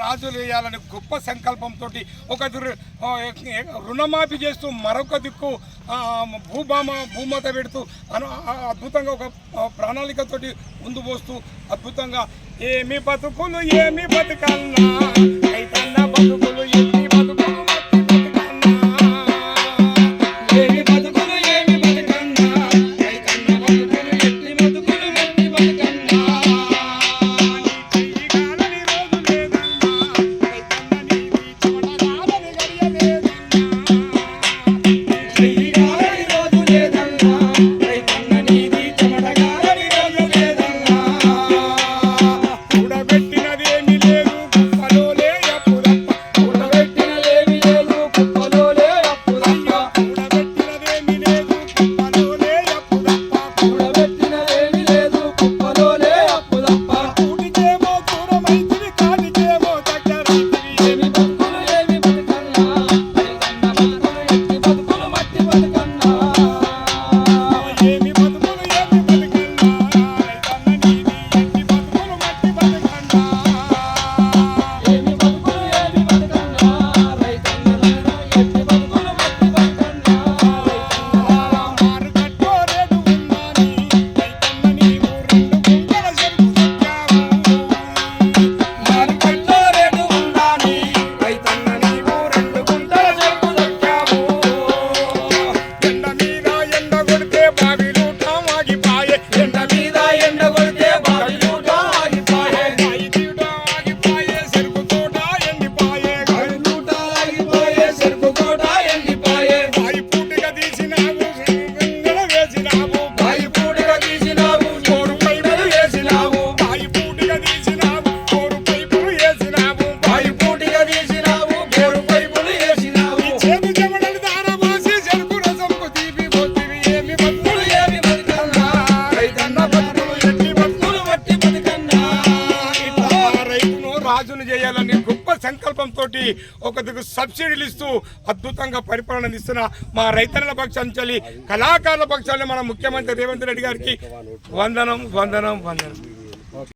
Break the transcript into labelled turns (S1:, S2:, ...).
S1: రాజులు వేయాలని గొప్ప సంకల్పంతో ఒక రుణమాఫీ చేస్తూ మరొక దిక్కు భూమత పెడుతూ అద్భుతంగా ఒక ప్రణాళికతోటి ముందు పోస్తూ అద్భుతంగా ఏమి బతుకులు ఏమి బతుకన్నా రైతన్న బతుకులు ఎన్ని బతుకులు రాజును చేయాలని గొప్ప సంకల్పంతో ఒక సబ్సిడీలు ఇస్తూ అద్భుతంగా పరిపాలన ఇస్తున్న మా రైతన్నల పక్షాంచలి కళాకారుల పక్షాన్ని మన ముఖ్యమంత్రి రేవంత్ రెడ్డి గారికి వందనం వందనం వందనం.